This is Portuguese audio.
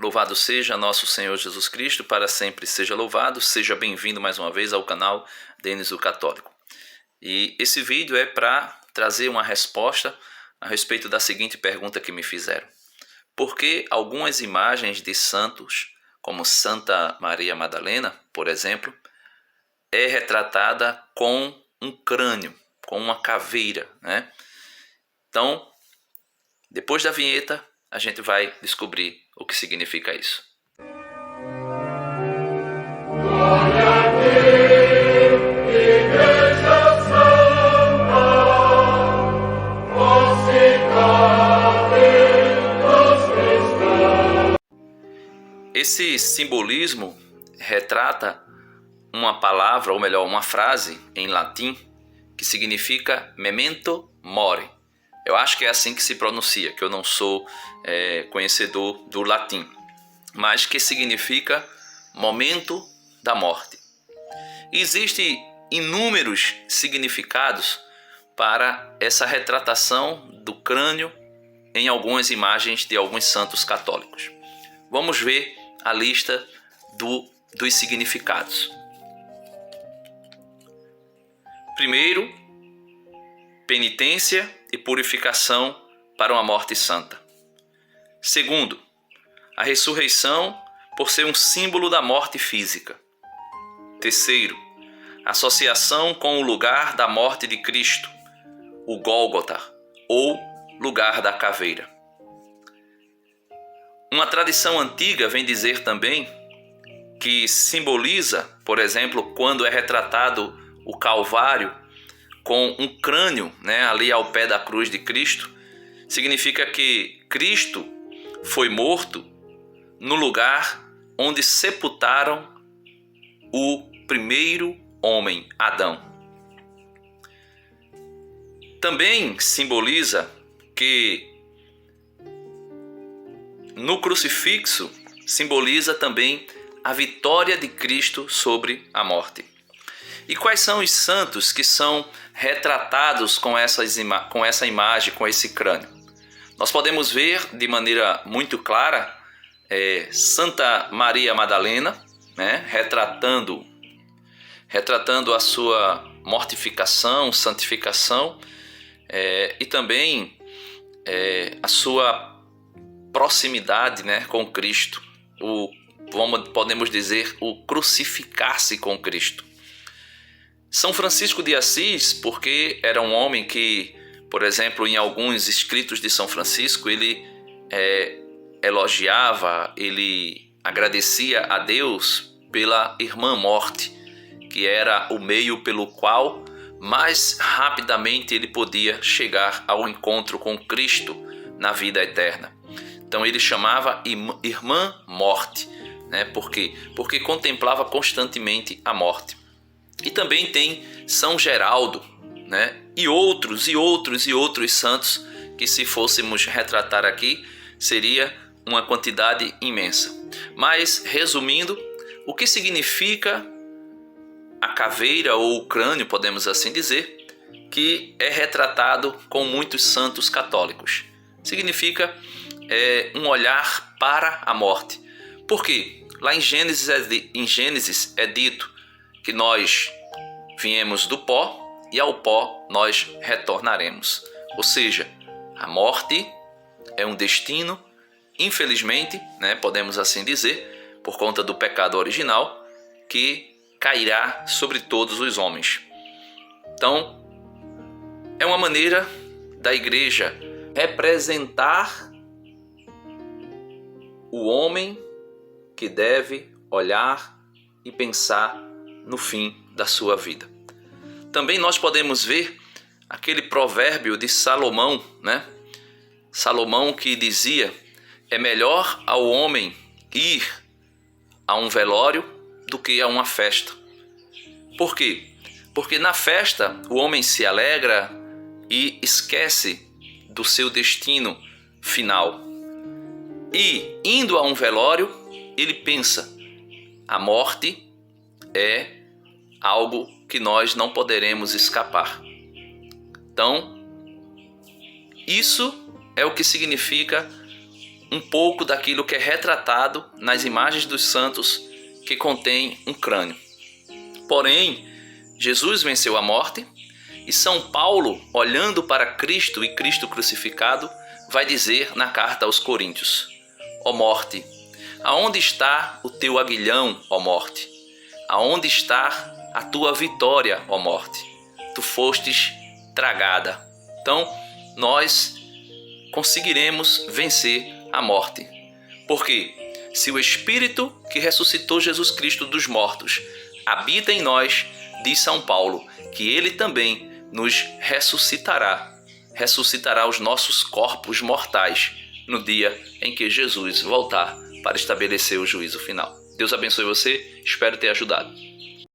Louvado seja nosso Senhor Jesus Cristo, para sempre seja louvado. Seja bem-vindo mais uma vez ao canal Denis o Católico. E esse vídeo é para trazer uma resposta a respeito da seguinte pergunta que me fizeram. Por que algumas imagens de santos, como Santa Maria Madalena, por exemplo, é retratada com um crânio, com uma caveira, né? Então, depois da vinheta, a gente vai descobrir o que significa isso. Glória a Deus, Igreja Santa, ó cidade dos cristãos. Esse simbolismo retrata uma palavra, ou melhor, uma frase em latim que significa memento mori. Eu acho que é assim que se pronuncia, que eu não sou conhecedor do latim, mas que significa momento da morte. Existem inúmeros significados para essa retratação do crânio em algumas imagens de alguns santos católicos. Vamos ver a lista dos significados. Primeiro, penitência e purificação para uma morte santa. Segundo, a ressurreição por ser um símbolo da morte física. Terceiro, associação com o lugar da morte de Cristo, o Gólgota, ou lugar da caveira. Uma tradição antiga vem dizer também que simboliza, por exemplo, quando é retratado o Calvário com um crânio, né, ali ao pé da cruz de Cristo, significa que Cristo foi morto no lugar onde sepultaram o primeiro homem, Adão. Também simboliza que no crucifixo simboliza também a vitória de Cristo sobre a morte. E quais são os santos que são retratados com essa imagem, com esse crânio? Nós podemos ver de maneira muito clara Santa Maria Madalena, né, retratando a sua mortificação, santificação e também a sua proximidade, né, com Cristo. Podemos dizer o crucificar-se com Cristo. São Francisco de Assis, porque era um homem que, por exemplo, em alguns escritos de São Francisco, ele elogiava, ele agradecia a Deus pela irmã morte, que era o meio pelo qual mais rapidamente ele podia chegar ao encontro com Cristo na vida eterna. Então ele chamava irmã morte, né? Por quê? Porque contemplava constantemente a morte. E também tem São Geraldo, né? E outros santos que, se fôssemos retratar aqui, seria uma quantidade imensa. Mas, resumindo, o que significa a caveira ou o crânio, podemos assim dizer, que é retratado com muitos santos católicos? Significa um olhar para a morte. Por quê? Lá em Gênesis é dito que nós viemos do pó e ao pó nós retornaremos. Ou seja, a morte é um destino, infelizmente, né, podemos assim dizer, por conta do pecado original, que cairá sobre todos os homens. Então, é uma maneira da igreja representar o homem que deve olhar e pensar no fim da sua vida. Também nós podemos ver aquele provérbio de Salomão, né? Salomão que dizia: é melhor ao homem ir a um velório do que a uma festa. Por quê? Porque na festa o homem se alegra e esquece do seu destino final. E indo a um velório, ele pensa: a morte é algo que nós não poderemos escapar. Então, isso é o que significa um pouco daquilo que é retratado nas imagens dos santos que contém um crânio. Porém, Jesus venceu a morte e São Paulo, olhando para Cristo e Cristo crucificado, vai dizer na carta aos Coríntios: ó morte, aonde está o teu aguilhão, ó morte? Aonde está a tua vitória, ó morte? Tu fostes tragada. Então, nós conseguiremos vencer a morte. Porque se o Espírito que ressuscitou Jesus Cristo dos mortos habita em nós, diz São Paulo, que ele também nos ressuscitará os nossos corpos mortais no dia em que Jesus voltar para estabelecer o juízo final. Deus abençoe você, espero ter ajudado.